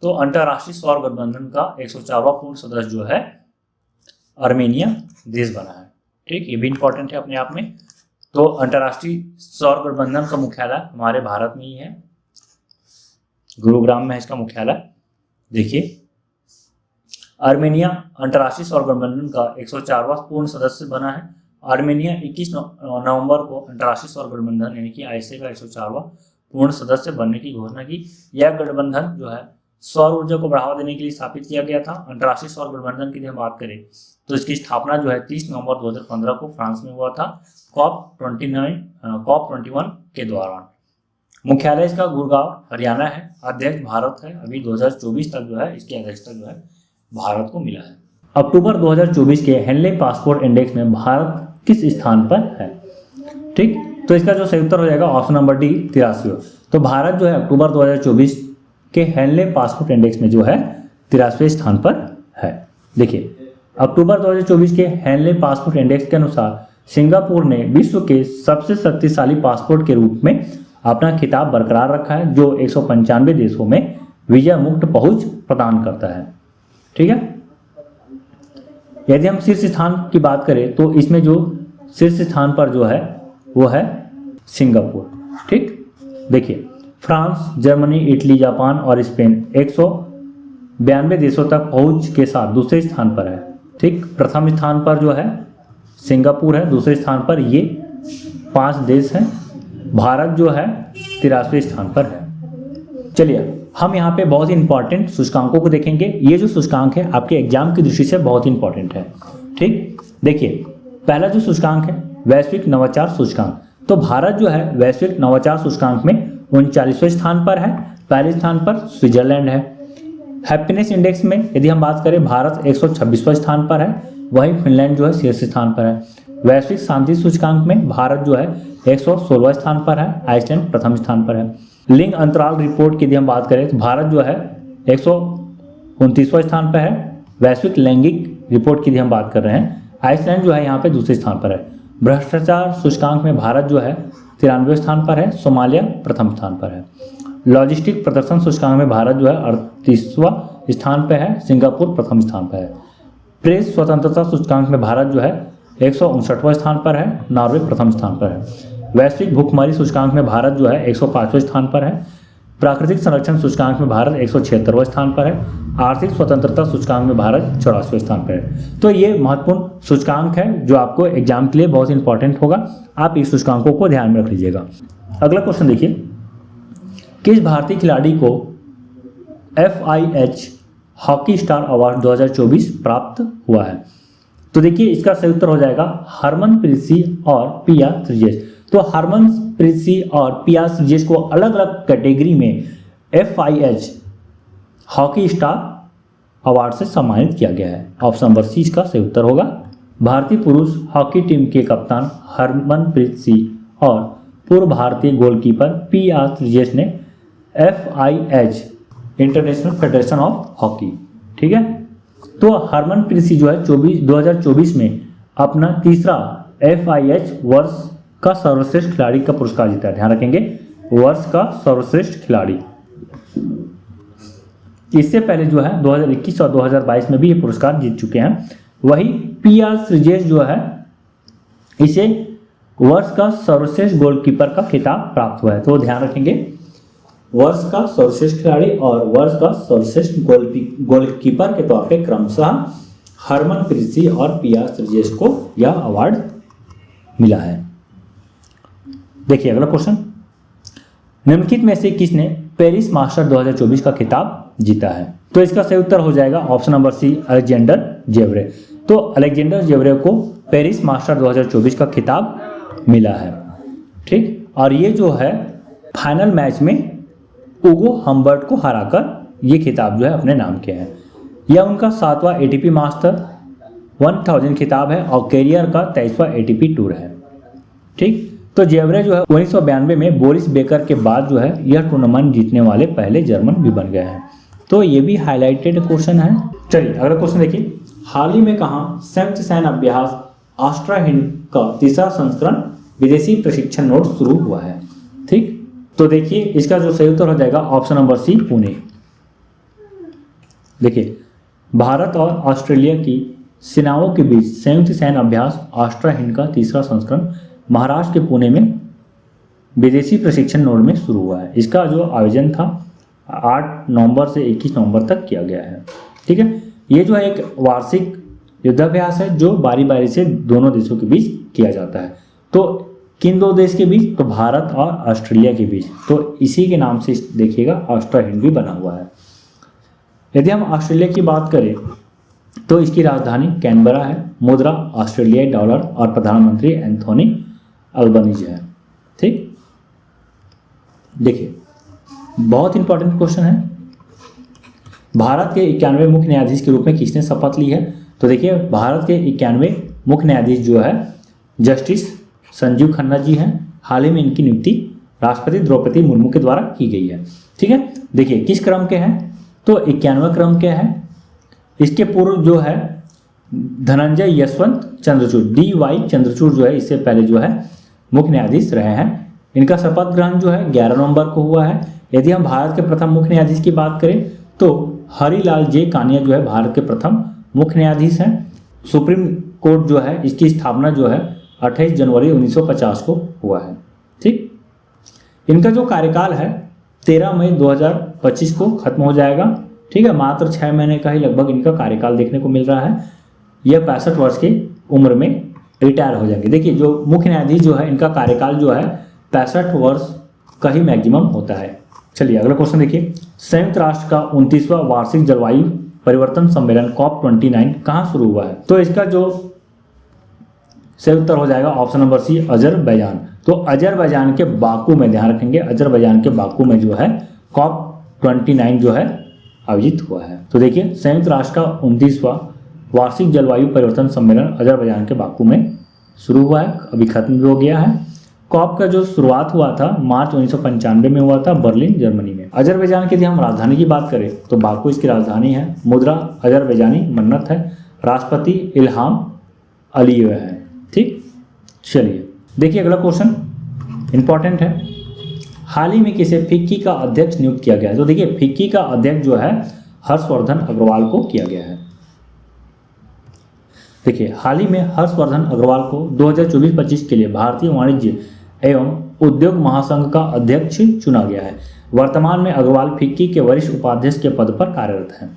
तो अंतर्राष्ट्रीय सौर गठबंधन का 104वां पूर्ण सदस्य जो है आर्मेनिया देश बना है। ठीक, ये भी इंपॉर्टेंट है अपने आप में। तो अंतर्राष्ट्रीय सौर गठबंधन का मुख्यालय हमारे भारत में ही है, गुरुग्राम में है इसका मुख्यालय। देखिए आर्मेनिया अंतर्राष्ट्रीय सौर गठबंधन का 104वां पूर्ण सदस्य बना है। आर्मेनिया 21 नवंबर को अंतर्राष्ट्रीय सौर गठबंधन यानी कि ISA का 104वां पूर्ण सदस्य बनने की घोषणा की। यह गठबंधन जो है सौर ऊर्जा को बढ़ावा देने के लिए स्थापित किया गया था। अंतर्राष्ट्रीय सौर गठबंधन की हम बात करें तो इसकी स्थापना जो है 30 नवंबर 2015 को फ्रांस में हुआ था, COP21 के दौरान। मुख्यालय इसका गुड़गांव हरियाणा है। अध्यक्ष भारत है। अभी 2024 तक जो है इसकी अध्यक्षता जो है भारत को मिला है। अक्टूबर 2024 के हेनले पासपोर्ट इंडेक्स में भारत किस स्थान पर है? ठीक, तो इसका जो सही उत्तर हो जाएगा ऑप्शन नंबर डी, 83। तो भारत जो है अक्टूबर 2024 के हेनले पासपोर्ट इंडेक्स में जो है 83वें स्थान पर है। देखिए अक्टूबर 2024 के हेनले पासपोर्ट इंडेक्स के अनुसार सिंगापुर ने विश्व के सबसे शक्तिशाली पासपोर्ट के रूप में अपना खिताब बरकरार रखा है, जो 195 देशों में वीजा मुक्त पहुंच प्रदान करता है। ठीक है, यदि हम शीर्ष स्थान की बात करें तो इसमें जो शीर्ष स्थान पर जो है वो है सिंगापुर। ठीक, देखिए फ्रांस, जर्मनी, इटली, जापान और स्पेन 192 देशों तक पहुंच के साथ दूसरे स्थान पर है। ठीक, प्रथम स्थान पर जो है सिंगापुर है, दूसरे स्थान पर ये 5 देश हैं। भारत जो है 83वें स्थान पर है। चलिए हम यहाँ पे बहुत ही इंपॉर्टेंट सूचकांकों को देखेंगे। ये जो सूचकांक है आपके एग्जाम की दृष्टि से बहुत ही इंपॉर्टेंट है। ठीक, देखिए पहला जो सूचकांक है वैश्विक नवाचार सूचकांक, तो भारत जो है वैश्विक नवाचार सूचकांक में 39वें स्थान पर है। पहले स्थान पर स्विट्जरलैंड है। हैप्पीनेस इंडेक्स में यदि हम बात करें भारत 126वें स्थान पर है, वहीं फिनलैंड जो है शीर्ष स्थान पर है। वैश्विक शांति सूचकांक में भारत जो है 116वें स्थान पर है, आइसलैंड प्रथम स्थान पर है। लिंग अंतराल रिपोर्ट की यदि हम बात करें तो भारत जो है 129वें स्थान पर है। वैश्विक लैंगिक रिपोर्ट की यदि हम बात कर रहे हैं, आइसलैंड जो है यहाँ पे दूसरे स्थान पर है। भ्रष्टाचार सूचकांक में भारत जो है 93वें स्थान पर है, सोमालिया प्रथम स्थान पर है। लॉजिस्टिक प्रदर्शन सूचकांक में भारत जो है 38वां स्थान पर है, सिंगापुर प्रथम स्थान पर है। प्रेस स्वतंत्रता सूचकांक में भारत जो है 159वें स्थान पर है, नॉर्वे प्रथम स्थान पर है। वैश्विक भूखमरी सूचकांक में भारत जो है 105वें स्थान पर है। प्राकृतिक संरक्षण सूचकांक में भारत 176वें स्थान पर है। आर्थिक स्वतंत्रता सूचकांक में भारत 84वें स्थान पर है। तो ये महत्वपूर्ण सूचकांक है जो आपको एग्जाम के लिए बहुत इंपॉर्टेंट होगा। आप इस सूचकांकों को ध्यान में रख लीजिएगा। अगला क्वेश्चन देखिए, किस भारतीय खिलाड़ी को FIH हॉकी स्टार अवार्ड 2024 प्राप्त हुआ है? तो देखिए इसका सही उत्तर हो जाएगा हरमनप्रीत सिंह और पिया श्रीजेश। तो हरमनप्रीत सिंह और पिया श्रीजेश को अलग अलग कैटेगरी में FIH हॉकी स्टार अवार्ड से सम्मानित किया गया है। ऑप्शन नंबर सी इसका सही उत्तर होगा। भारतीय पुरुष हॉकी टीम के कप्तान हरमनप्रीत सिंह और पूर्व भारतीय गोलकीपर पिया श्रीजेश ने FIH international federation of hockey, ठीक है, तो हरमनप्रीत सिंह जो है 2024 में अपना तीसरा FIH वर्ष का सर्वश्रेष्ठ खिलाड़ी का पुरस्कार जीता है। ध्यान रखेंगे, वर्ष का सर्वश्रेष्ठ खिलाड़ी। इससे पहले जो है 2021 और 2022 में भी ये पुरस्कार जीत चुके हैं। वही पिया श्रीजेश जो है इसे वर्ष का सर्वश्रेष्ठ गोलकीपर का खिताब प्राप्त हुआ है। तो ध्यान रखेंगे, वर्ष का सर्वश्रेष्ठ खिलाड़ी और वर्ष का सर्वश्रेष्ठ गोलकीपर के तौर पे क्रमशः हरमनप्रीत सिंह और पिया श्रीजेश को यह अवार्ड मिला है। देखिए अगला क्वेश्चन, निम्नलिखित में से किसने पेरिस मास्टर 2024 का खिताब जीता है? तो इसका सही उत्तर हो जाएगा ऑप्शन नंबर सी, अलेक्जेंडर जेवरे। तो अलेक्जेंडर जेवरे को पेरिस मास्टर 2024 का खिताब मिला है। ठीक, और ये जो है फाइनल मैच में उगो हम्बर्ट को हराकर ये खिताब जो है अपने नाम किया है। यह उनका 7वां ATP मास्टर 1000 खिताब है और कैरियर का 23वां ATP टूर है। ठीक, तो जेवरे जो है 1992 में बोरिस बेकर के बाद जो है यह टूर्नामेंट जीतने वाले पहले जर्मन भी बन गए हैं। तो ये भी हाईलाइटेड क्वेश्चन है। चलिए अगला क्वेश्चन देखिए, हाल ही में कहाँ संयुक्त सैन्य अभ्यास आस्ट्रा हिंड का तीसरा संस्करण विदेशी प्रशिक्षण नोट शुरू हुआ है? ठीक, तो देखिए इसका जो सही उत्तर हो जाएगा ऑप्शन नंबर सी, पुणे। देखिए भारत और ऑस्ट्रेलिया की सेनाओं के बीच संयुक्त सैन्य अभ्यास आस्ट्रा हिंड का तीसरा संस्करण महाराष्ट्र के पुणे में विदेशी प्रशिक्षण नोड में शुरू हुआ है। इसका जो आयोजन था 8 नवंबर से 21 नवंबर तक किया गया है। ठीक है, ये जो है एक वार्षिक युद्धाभ्यास है जो बारी बारी से दोनों देशों के बीच किया जाता है। तो किन दो देश के बीच? तो भारत और ऑस्ट्रेलिया के बीच। तो इसी के नाम से देखिएगा आस्ट्रा हिंड भी बना हुआ है। यदि हम ऑस्ट्रेलिया की बात करें तो इसकी राजधानी कैनबरा है, मुद्रा ऑस्ट्रेलियाई डॉलर और प्रधानमंत्री एंथोनी अल्बनीज है। ठीक, देखिए बहुत इंपॉर्टेंट क्वेश्चन है, भारत के 91वें मुख्य न्यायाधीश के रूप में किसने शपथ ली है? तो देखिए भारत के 91वें मुख्य न्यायाधीश जो है जस्टिस संजीव खन्ना जी हैं। हाल ही में इनकी नियुक्ति राष्ट्रपति द्रौपदी मुर्मू के द्वारा की गई है। ठीक है, देखिए किस क्रम के हैं? तो 91वें क्रम के हैं। इसके पूर्व जो है धनंजय यशवंत चंद्रचूड़ DY चंद्रचूड़ जो है इससे पहले जो है मुख्य न्यायाधीश रहे हैं। इनका शपथ ग्रहण जो है 11 नवंबर को हुआ है। यदि हम भारत के प्रथम मुख्य न्यायाधीश की बात करें तो हरिलाल जे कानिया जो है भारत के प्रथम मुख्य न्यायाधीश हैं। सुप्रीम कोर्ट जो है इसकी स्थापना जो है 28 जनवरी 1950 को हुआ है। ठीक, इनका जो कार्यकाल है 13 मई 2025 को खत्म हो जाएगा। ठीक है, मात्र 6 महीने का ही लगभग इनका कार्यकाल देखने को मिल रहा है। यह 65 वर्ष की उम्र में रिटायर हो जाएंगे। देखिए, जो मुख्य न्यायाधीश जो है इनका कार्यकाल जो है 65 वर्ष का ही मैक्सिमम होता है। चलिए अगला क्वेश्चन देखिए, संयुक्त राष्ट्र का 29वां वार्षिक जलवायु परिवर्तन सम्मेलन COP29 कहाँ शुरू हुआ है? तो इसका जो सही उत्तर हो जाएगा ऑप्शन नंबर सी, अजरबैजान। तो अजरबैजान के बाकू में, ध्यान रखेंगे, अजरबैजान के बाकू में जो है COP29 जो है आयोजित हुआ है। तो देखिए, संयुक्त राष्ट्र का 29वां वार्षिक जलवायु परिवर्तन सम्मेलन अजरबैजान के बाकू में शुरू हुआ है, अभी खत्म भी हो गया है। कॉप का जो शुरुआत हुआ था मार्च 1995 में हुआ था बर्लिन, जर्मनी में। अजरबैजान की यदि हम राजधानी की बात करें तो बाकू इसकी राजधानी है। मुद्रा अजरबैजानी मन्नत है। राष्ट्रपति इल्हाम अलीव है। ठीक, चलिए देखिए अगला क्वेश्चन इंपॉर्टेंट है। हाल ही में किसे फिक्की का अध्यक्ष नियुक्त किया गया है? तो देखिए, फिक्की का अध्यक्ष जो है हर्षवर्धन अग्रवाल को किया गया है। देखिए, हाल ही में हर्षवर्धन अग्रवाल को 2024-25 के लिए भारतीय वाणिज्य एवं उद्योग महासंघ का अध्यक्ष चुना गया है। वर्तमान में अग्रवाल फिक्की के वरिष्ठ उपाध्यक्ष के पद पर कार्यरत हैं।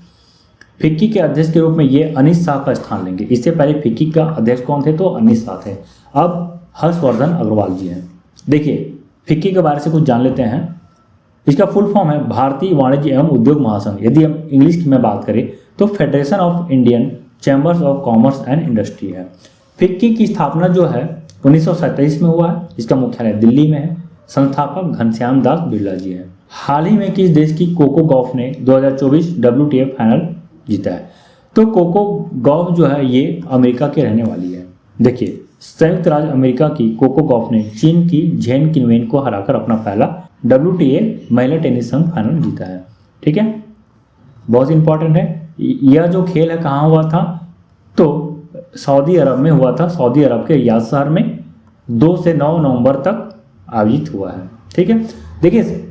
फिक्की के अध्यक्ष के रूप में ये अनीस शाह का स्थान लेंगे। इससे पहले फिक्की का अध्यक्ष कौन थे? तो अनीस शाह थे। अब हर्षवर्धन अग्रवाल जी हैं। देखिए, फिक्की के बारे से कुछ जान लेते हैं। इसका फुल फॉर्म है भारतीय वाणिज्य एवं उद्योग महासंघ। यदि हम इंग्लिश में बात करें तो federation of Indian chambers of commerce and industry है। फिक्की की स्थापना जो है 1927 में हुआ है। इसका मुख्यालय दिल्ली में है। संस्थापक घनश्याम दास बिरला जी हैं। हाल ही में किस देश की कोको गॉफ ने 2024 WTA फाइनल जीता है? तो कोको गॉफ जो है ये अमेरिका के रहने वाली है। देखिए, संयुक्त राज्य अमेरिका की कोको गॉफ ने चीन की झेन किनवेन को हराकर अपना पहला WTA महिला टेनिस संघ फाइनल जीता है। ठीक है, बहुत इंपॉर्टेंट है। यह जो खेल है कहाँ हुआ था? तो सऊदी अरब में हुआ था। सऊदी अरब के रियाद शहर में 2 से 9 नवंबर तक आयोजित हुआ है। ठीक है, देखिए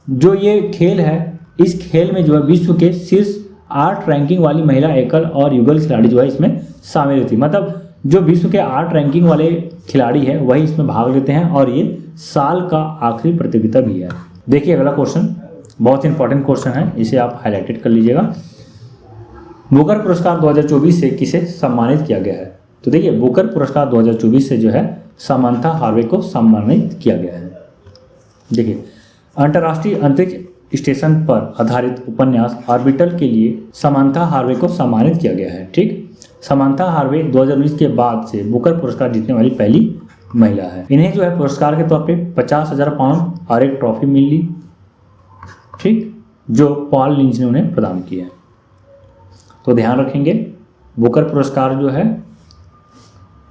जो ये खेल है, इस खेल में जो है विश्व के शीर्ष 8 रैंकिंग वाली महिला एकल और युगल खिलाड़ी जो है इसमें शामिल होती है। मतलब जो विश्व के 8 रैंकिंग वाले खिलाड़ी है वही इसमें भाग लेते हैं और ये साल का आखिरी प्रतियोगिता भी है। देखिए अगला क्वेश्चन बहुत इंपॉर्टेंट क्वेश्चन है, इसे आप हाईलाइटेड कर लीजिएगा। बुकर पुरस्कार 2024 से किसे सम्मानित किया गया है? तो देखिए, बुकर पुरस्कार 2024 से जो है समांथा हार्वे को सम्मानित किया गया है। देखिए, अंतर्राष्ट्रीय अंतरिक्ष स्टेशन पर आधारित उपन्यास ऑर्बिटल के लिए समांथा हार्वे को सम्मानित किया गया है। ठीक, समांथा हार्वे 2019 के बाद से बुकर पुरस्कार जीतने वाली पहली महिला है। इन्हें जो है पुरस्कार के तौर पे 50,000 पाउंड और एक ट्रॉफी मिली। ठीक, जो पॉल लिंच ने उन्हें प्रदान की है। तो ध्यान रखेंगे, बुकर पुरस्कार जो है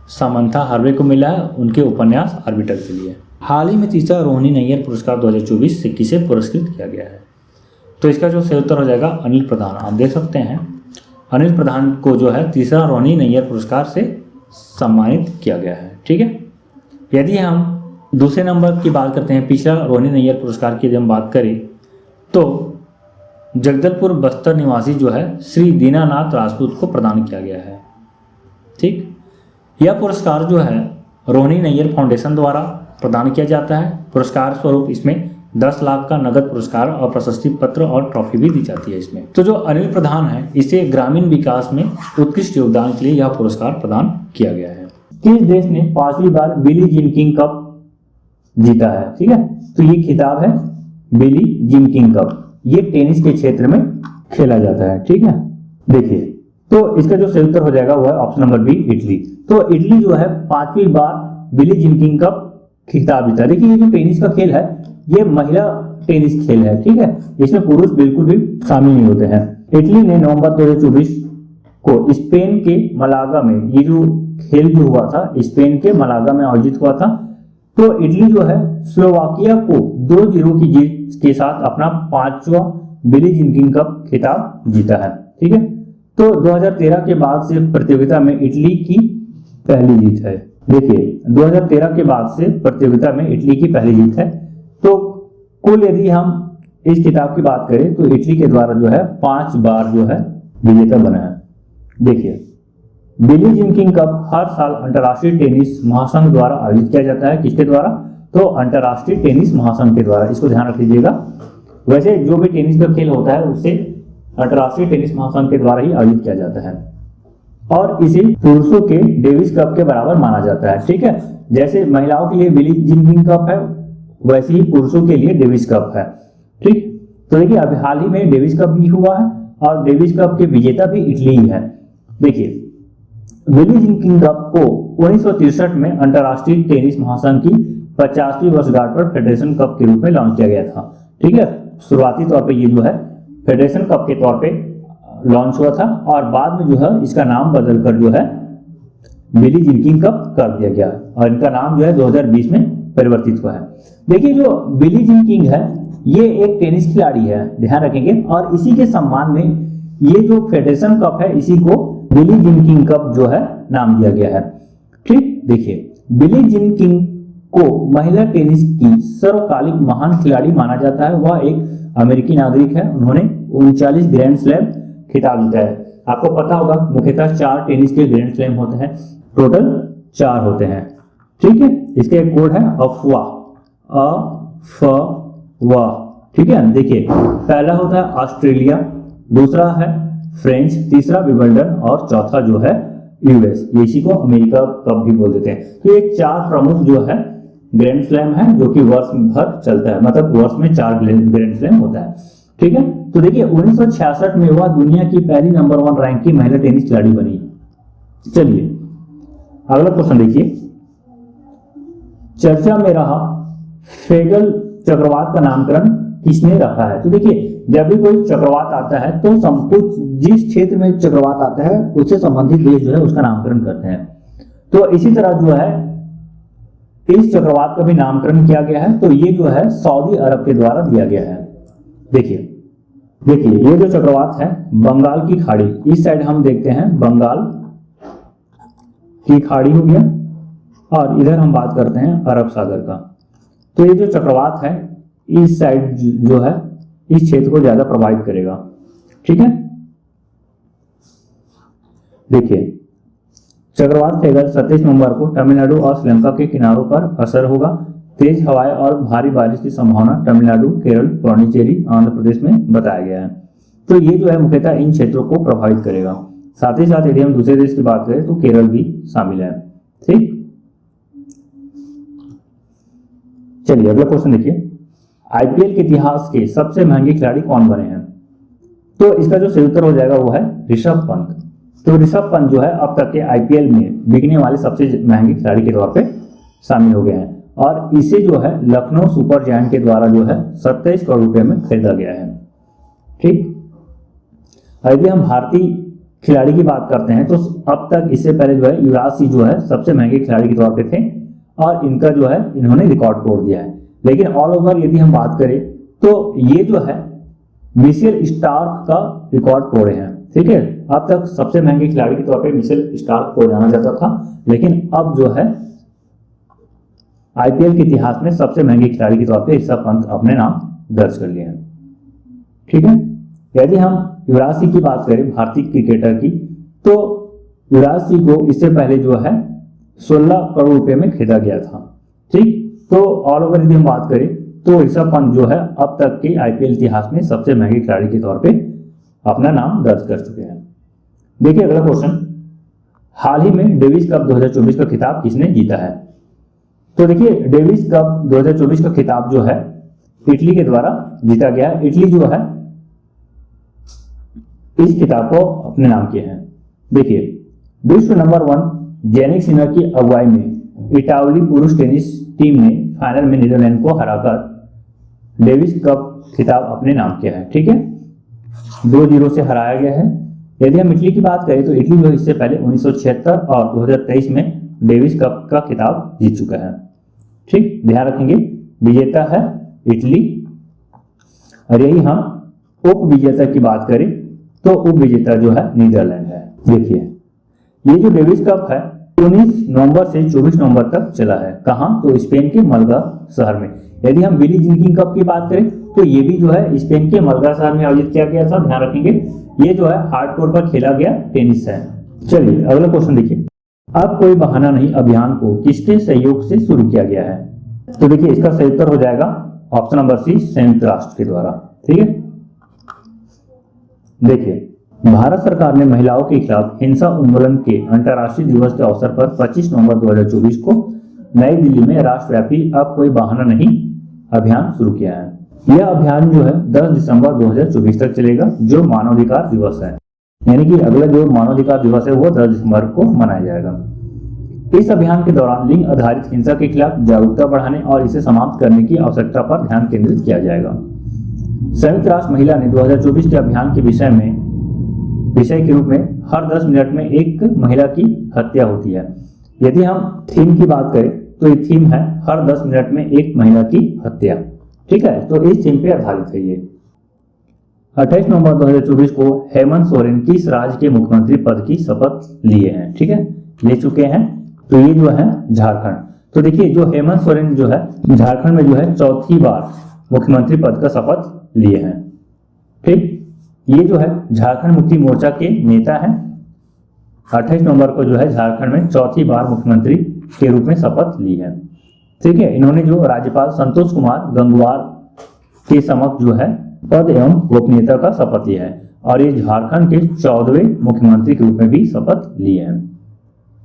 समांथा हार्वे को मिला है उनके उपन्यास ऑर्बिटल के लिए। हाल ही में तीसरा रोहिणी नैयर पुरस्कार 2024 से किसे पुरस्कृत किया गया है? तो इसका जो सही उत्तर हो जाएगा अनिल प्रधान। आप देख सकते हैं अनिल प्रधान को जो है तीसरा रोहिणी नैयर पुरस्कार से सम्मानित किया गया है। ठीक है, यदि हम दूसरे नंबर की बात करते हैं, पिछला रोहिणी नैयर पुरस्कार की यदि हम बात करें तो जगदलपुर बस्तर निवासी जो है श्री दीनानाथ राजपूत को प्रदान किया गया है। ठीक, यह पुरस्कार जो है रोहिणी नैयर फाउंडेशन द्वारा प्रदान किया जाता है। पुरस्कार स्वरूप इसमें 10 लाख का नगद पुरस्कार और प्रशस्ति पत्र और ट्रॉफी भी दी जाती है इसमें। तो जो अनिल प्रधान है इसे ग्रामीण विकास में उत्कृष्ट योगदान के लिए यह पुरस्कार प्रदान किया गया है। किस देश ने 5वीं बार बिली जिन किंग कप जीता है? ठीक है, तो ये खिताब है बिली जिन किंग कप। ये टेनिस के क्षेत्र में खेला जाता है। ठीक है, देखिए तो इसका जो सही उत्तर हो जाएगा वो है ऑप्शन नंबर बी, इटली। तो इटली जो है 5वीं बार बिली जिन किंग कप खिताब जीता। देखिए, ये जो टेनिस का खेल है ये महिला टेनिस खेल है। ठीक है, इसमें पुरुष बिल्कुल भी शामिल नहीं होते हैं। इटली ने नवंबर 2024 को स्पेन के मलागा में, ये जो खेल जो हुआ था स्पेन के मलागा में आयोजित हुआ था। तो इटली जो है स्लोवाकिया को 2-0 की जीत के साथ अपना 5वां बिली जिन किंग कप खिताब जीता है। ठीक है, तो 2013 के बाद से प्रतियोगिता में इटली की पहली जीत है। देखिए 2013 के बाद से प्रतियोगिता में इटली की पहली जीत है। तो कुल यदि हम इस खिताब की बात करें तो इटली के द्वारा जो है 5 बार जो है विजेता बना है। देखिए बिली जीन किंग कप हर साल अंतर्राष्ट्रीय टेनिस महासंघ द्वारा आयोजित किया जाता है। किसके द्वारा? तो अंतर्राष्ट्रीय टेनिस महासंघ के द्वारा। इसको ध्यान रख लीजिएगा। वैसे जो भी टेनिस का खेल होता है उससे अंतर्राष्ट्रीय टेनिस महासंघ के द्वारा ही आयोजित किया जाता है और इसे पुरुषों के डेविस कप के बराबर माना जाता है। ठीक है, जैसे महिलाओं के लिए बिली जीन किंग कप है वैसे ही पुरुषों के लिए डेविस कप है। ठीक, तो देखिए अभी हाल ही में डेविस कप भी हुआ है और डेविस कप के विजेता भी इटली ही है। देखिए बिली जीन किंग कप को 1963 में अंतर्राष्ट्रीय टेनिस महासंघ की 50वीं वर्षगांठ पर फेडरेशन कप के रूप में लॉन्च किया गया था। ठीक है, शुरुआती तौर पे ये जो है फेडरेशन कप के तौर पे लॉन्च हुआ था और बाद में जो है इसका नाम बदलकर जो है बिली जीन किंग कप कर दिया गया और इनका नाम जो है 2020 में परिवर्तित हुआ है। देखिए जो बिली जीन किंग है ये एक टेनिस खिलाड़ी है, ध्यान रखेंगे, और इसी के सम्मान में ये जो फेडरेशन कप है इसी को बिली जीन किंग कप जो है नाम दिया गया है। ठीक, देखिए बिली जीन किंग को महिला टेनिस की सर्वकालिक महान खिलाड़ी माना जाता है। वह एक अमेरिकी नागरिक है। उन्होंने 39 ग्रैंड स्लैम खिताब जीता है। आपको पता होगा मुख्यतः 4 टेनिस के ग्रैंड स्लैम होते हैं, टोटल 4 होते हैं। ठीक है, इसके एक कोड है अफवाह, अफवाह। ठीक है, देखिए पहला होता है ऑस्ट्रेलिया, दूसरा है फ्रेंच, तीसरा विंबलडन और चौथा जो है यूएस। ये इसी को अमेरिका कप भी बोल देते हैं। तो ये 4 प्रमुख जो है ग्रैंड स्लैम है जो कि वर्ष भर चलता है, मतलब वर्ष में 4 ग्रैंड स्लैम होता है। ठीक है, तो देखिए 1966 में वह दुनिया की पहली नंबर 1 रैंक की महिला टेनिस खिलाड़ी बनी। चलिए अगला क्वेश्चन देखिए, चर्चा में रहा फेगल चक्रवात का नामकरण किसने रखा है? तो देखिए जब भी कोई चक्रवात आता है तो कुछ जिस क्षेत्र में चक्रवात आता है उससे संबंधित देश जो है उसका नामकरण करते हैं। तो इसी तरह जो है इस चक्रवात का भी नामकरण किया गया है। तो ये जो है सऊदी अरब के द्वारा दिया गया है। देखिए ये जो चक्रवात है बंगाल की खाड़ी, इस साइड हम देखते हैं बंगाल की खाड़ी हो गया और इधर हम बात करते हैं अरब सागर का। तो ये जो चक्रवात है इस साइड जो है इस क्षेत्र को ज्यादा प्रभावित करेगा। ठीक है, देखिए चक्रवात फेगल 27 नवंबर को तमिलनाडु और श्रीलंका के किनारों पर असर होगा। तेज हवाएं और भारी बारिश की संभावना तमिलनाडु, केरल, पौंडीचेरी, आंध्र प्रदेश में बताया गया है। तो ये जो है मुख्यतः इन क्षेत्रों को प्रभावित करेगा। साथ ही साथ यदि हम दूसरे देश की बात करें तो केरल भी शामिल है। ठीक, चलिए अगला क्वेश्चन देखिए, आईपीएल के इतिहास के सबसे महंगे खिलाड़ी कौन बने हैं? तो इसका जो सही उत्तर हो जाएगा वो है ऋषभ पंत। तो ऋषभ पंत जो है अब तक के आईपीएल में बिकने वाले सबसे महंगे खिलाड़ी के तौर पे शामिल हो गए हैं और इसे जो है लखनऊ सुपर जायंट के द्वारा जो है 27 करोड़ रुपए में खरीदा गया है। ठीक, यदि हम भारतीय खिलाड़ी की बात करते हैं तो अब तक इससे पहले जो है युवराज सिंह जो है सबसे महंगे खिलाड़ी के तौर पे थे और इनका जो है इन्होंने रिकॉर्ड तोड़ दिया है। लेकिन ऑल ओवर यदि हम बात करें तो ये जो है मिशेल स्टार्क का रिकॉर्ड तोड़े हैं। ठीक है, अब तक सबसे महंगे खिलाड़ी के तौर पे मिशेल स्टार्क को जाना जाता था, लेकिन अब जो है आईपीएल के इतिहास में सबसे महंगे खिलाड़ी के तौर पे ऋषभ पंत अपने नाम दर्ज कर लिए हैं। ठीक है, यदि हम युवराज सिंह की बात करें भारतीय क्रिकेटर की, तो युवराज सिंह को इससे पहले जो है 16 करोड़ रुपए में खरीदा गया था। ठीक, तो ऑल ओवर यदि हम बात करें तो ऋषभ पंत जो है अब तक के आईपीएल इतिहास में सबसे महंगे खिलाड़ी के तौर पे अपना नाम दर्ज कर चुके हैं। देखिए अगला क्वेश्चन, हाल ही में डेविस कप 2024 का खिताब किसने जीता है? तो देखिए डेविस कप 2024 का खिताब जो है इटली के द्वारा जीता गया है। इटली जो है इस खिताब को अपने नाम किए हैं। देखिए विश्व नंबर 1 जेनिक सिनर की अगुवाई में इटावली पुरुष टेनिस टीम ने फाइनल में नीदरलैंड को हराकर डेविस कप खिताब अपने नाम किया है। ठीक है, 2-0 से हराया गया है। यदि हम इटली की बात करें तो इटली जो इससे पहले 1976 और 2023 में डेविस कप का खिताब जीत चुका है। ठीक, ध्यान रखेंगे विजेता है इटली। और यही हम उप विजेता की बात करें तो उप विजेता जो है नीदरलैंड है। देखिए ये जो डेविस कप है 19 नवंबर से 24 नवंबर तक चला है। कहां? तो स्पेन के मलगा शहर में। यदि हम बिली जीन किंग कप की बात करें तो ये भी जो है स्पेन के मलगा शहर में आयोजित किया गया था, ध्यान रखेंगे। ये जो है हार्ड कोर्ट पर खेला गया टेनिस है। चलिए अगला क्वेश्चन देखिए, अब कोई बहाना नहीं अभियान को किसके सहयोग से शुरू किया गया है? तो देखिए इसका सही उत्तर हो जाएगा ऑप्शन नंबर सी, संयुक्त राष्ट्र के द्वारा। ठीक है, देखिए भारत सरकार ने महिलाओं के खिलाफ हिंसा उन्मूलन के अंतर्राष्ट्रीय दिवस के अवसर पर 25 नवंबर 2024 को नई दिल्ली में राष्ट्रव्यापी अब कोई बहाना नहीं अभियान शुरू किया है। यह अभियान जो है 10 दिसंबर 2024 तक चलेगा, जो मानवाधिकार दिवस है। यानी कि अगला जो मानवाधिकार दिवस है वो 10 दिसंबर को मनाया जाएगा। इस अभियान के दौरान लिंग आधारित हिंसा के खिलाफ जागरूकता बढ़ाने और इसे समाप्त करने की आवश्यकता पर ध्यान केंद्रित किया जाएगा। संयुक्त राष्ट्र महिला ने 2024 के अभियान के विषय के रूप में हर 10 मिनट में एक महिला की हत्या होती है। यदि हम थीम की बात करें तो ये थीम है हर 10 मिनट में एक महिला की हत्या। ठीक है, तो इस थीम पे आधारित है ये। 28 नवंबर 2024 को हेमंत सोरेन किस राज्य के मुख्यमंत्री पद की शपथ लिए हैं? ठीक है, ले चुके हैं। तो ये जो है झारखंड। तो देखिए जो हेमंत सोरेन जो है झारखंड में जो है चौथी बार मुख्यमंत्री पद का शपथ लिए हैं। ठीक, ये जो है झारखंड मुक्ति मोर्चा के नेता हैं। 28 नवंबर को जो है झारखंड में चौथी बार मुख्यमंत्री के रूप में शपथ ली है। ठीक है, इन्होंने जो राज्यपाल संतोष कुमार गंगवार के समक्ष जो है पद एवं गोपनीयता का शपथ लिया है और ये झारखंड के 14वें मुख्यमंत्री के रूप में भी शपथ लिए हैं।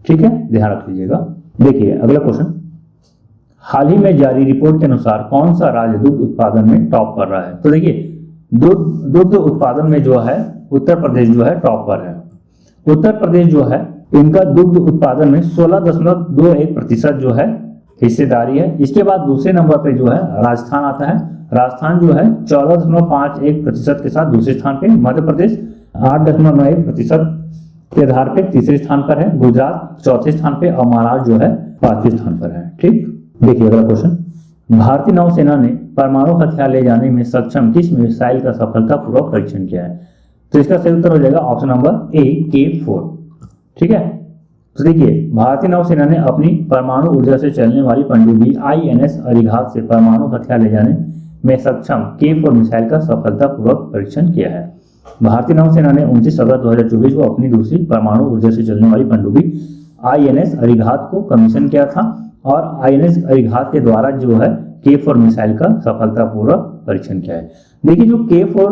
ठीक है, ध्यान रख लीजिएगा। देखिए अगला क्वेश्चन, हाल ही में जारी रिपोर्ट के अनुसार कौन सा राज्य दुग्ध उत्पादन में टॉप कर रहा है? तो देखिए दुग्ध उत्पादन में जो है उत्तर प्रदेश जो है टॉप पर है। उत्तर प्रदेश जो है इनका दुग्ध उत्पादन में 16.21% जो है हिस्सेदारी है। इसके बाद दूसरे नंबर पे जो है राजस्थान आता है। राजस्थान जो है 14.51% के साथ दूसरे स्थान पे। मध्य प्रदेश 8.91% के आधार पे तीसरे स्थान पर है। गुजरात चौथे स्थान पे और महाराष्ट्र जो है 5वें स्थान पर है। ठीक, देखिए अगला क्वेश्चन, भारतीय नौसेना ने परमाणु हथियार ले जाने में सक्षम किस मिसाइल का सफलतापूर्वक परीक्षण किया है? तो इसका सही उत्तर हो जाएगा ऑप्शन नंबर ए, K4। ठीक है, तो देखिए भारतीय नौसेना ने अपनी परमाणु ऊर्जा से चलने वाली पनडुब्बी INS अरिघात से परमाणु हथियार ले जाने में सक्षम K4 मिसाइल का सफलतापूर्वक परीक्षण किया है। भारतीय नौसेना ने 29 अगस्त 2024 को अपनी दूसरी परमाणु ऊर्जा से चलने वाली पनडुब्बी INS अरिघात को कमीशन किया था और INS अरिघात के द्वारा जो है K4 मिसाइल का सफलतापूर्वक परीक्षण किया है। देखिए जो K4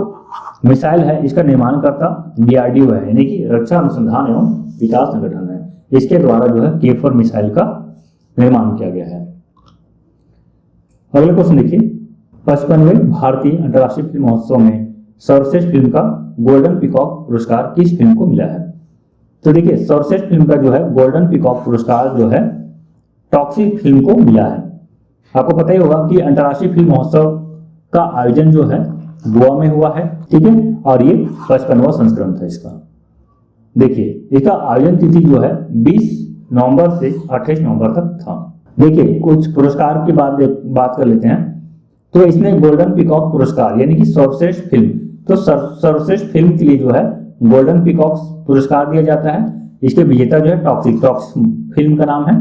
मिसाइल है इसका निर्माण करता DRDO है, यानी कि रक्षा अनुसंधान एवं विकास संगठन है। इसके द्वारा जो है K4 मिसाइल का निर्माण किया गया है। अगले क्वेश्चन देखिए, 55वें भारतीय अंतर्राष्ट्रीय फिल्म महोत्सव में सर्वश्रेष्ठ फिल्म का गोल्डन पीकॉक पुरस्कार किस फिल्म को मिला है? तो देखिए सर्वश्रेष्ठ फिल्म का जो है गोल्डन पीकॉक पुरस्कार जो है टॉक्सिक फिल्म को मिला है। आपको पता ही होगा कि अंतर्राष्ट्रीय फिल्म महोत्सव का आयोजन जो है गोवा में हुआ है। ठीक है, और ये 55वां संस्करण था इसका। देखिए इसका आयोजन तिथि जो है 20 नवंबर से 28 नवंबर तक था। देखिए कुछ पुरस्कार की बात कर लेते हैं। तो इसमें गोल्डन पीकॉक पुरस्कार यानी कि सर्वश्रेष्ठ फिल्म, तो सर्वश्रेष्ठ फिल्म के लिए जो है गोल्डन पीकॉक पुरस्कार दिया जाता है। इसके विजेता जो है टॉक्सिक फिल्म का नाम है।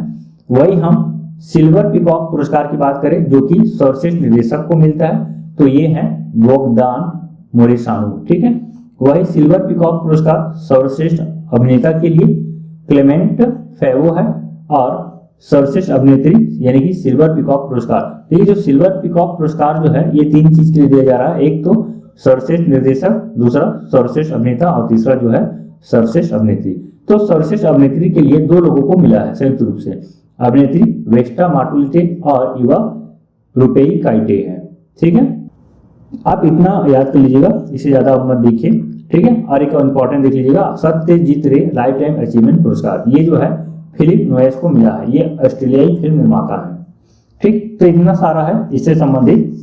वही हम सिल्वर पीकॉक पुरस्कार की बात करें जो कि सर्वश्रेष्ठ निर्देशक को मिलता है, तो ये है बोगदान मोरिसानु। ठीक है, वही सिल्वर पीकॉक पुरस्कार सर्वश्रेष्ठ अभिनेता के लिए क्लेमेंट फेवो है और सर्वश्रेष्ठ अभिनेत्री यानी कि सिल्वर पीकॉक पुरस्कार। देखिए जो सिल्वर पीकॉक पुरस्कार जो है ये 3 चीज के लिए दिया जा रहा है। एक तो सर्वश्रेष्ठ निर्देशक, दूसरा सर्वश्रेष्ठ अभिनेता और तीसरा जो है सर्वश्रेष्ठ अभिनेत्री। तो सर्वश्रेष्ठ अभिनेत्री के लिए 2 लोगों को मिला है संयुक्त रूप से, अभिनेत्री वेस्टा माटुलिटे और युवा रुपेई काइटे है। ठीक है, आप इतना याद कर लीजिएगा, इससे ज्यादा मत देखिए। ठीक है, और एक इंपॉर्टेंट देख लीजिएगा, सत्यजीत रे लाइफ टाइम अचीवमेंट पुरस्कार ये जो है फिलिप नोयस को मिला है। ये ऑस्ट्रेलियाई फिल्म निर्माता है। ठीक, तो इतना सारा है इससे संबंधित।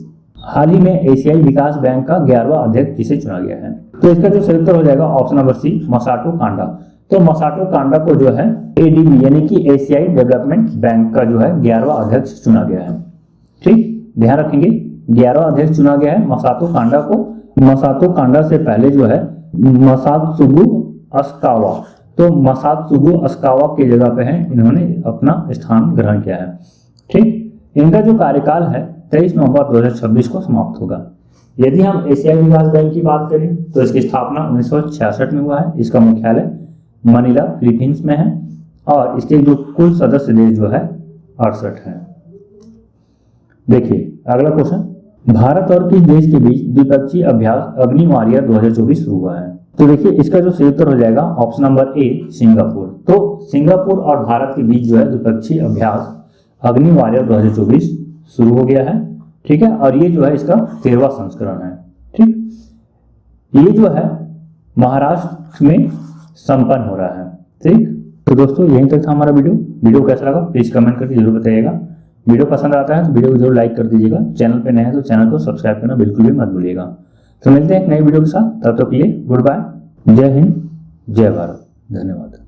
हाल ही में एशियाई विकास बैंक का 11वां अध्यक्ष किसे चुना गया है? तो इसका जो सही उत्तर हो जाएगा option number C, Masato Kanda. तो मसाटो कांडा को जो है ADB यानी कि एशियाई डेवलपमेंट बैंक का जो है 11वां अध्यक्ष चुना गया है। ठीक, ध्यान रखेंगे 11वां अध्यक्ष चुना गया है मसाटो कांडा को। मसाटो कांडा से पहले जो है मसात्सुगु अस्कावा, तो मसात्सुगु अस्कावा की जगह पे है इन्होंने अपना स्थान ग्रहण किया है। ठीक, इनका जो कार्यकाल है 23 नवंबर 2026 को समाप्त होगा। यदि हम एशियाई विकास बैंक की बात करें तो इसकी स्थापना 1966 में हुआ है। इसका मुख्यालय मनीला फिलीपींस में है और इसके जो कुल सदस्य देश जो है 68 है। देखिए अगला क्वेश्चन, भारत और किस देश के बीच द्विपक्षीय अभ्यास अग्नि वॉरियर 2024 शुरू हुआ है? तो देखिए इसका जो सही उत्तर हो जाएगा ऑप्शन नंबर ए सिंगापुर। तो सिंगापुर और भारत के बीच जो है द्विपक्षीय अभ्यास अग्नि वॉरियर 2024 शुरू हो गया है। ठीक है, और ये जो है इसका 13वां संस्करण है। ठीक, ये जो है महाराष्ट्र में संपन्न हो रहा है। ठीक, तो दोस्तों यहीं तक था हमारा वीडियो कैसा लगा प्लीज कमेंट करके जरूर बताइएगा। वीडियो पसंद आता है तो वीडियो को जरूर लाइक कर दीजिएगा। चैनल पे नए हैं तो चैनल को सब्सक्राइब करना बिल्कुल भी मत भूलिएगा। तो मिलते हैं एक नई वीडियो के साथ, तब तक के लिए गुड बाय, जय हिंद, जय भारत, धन्यवाद।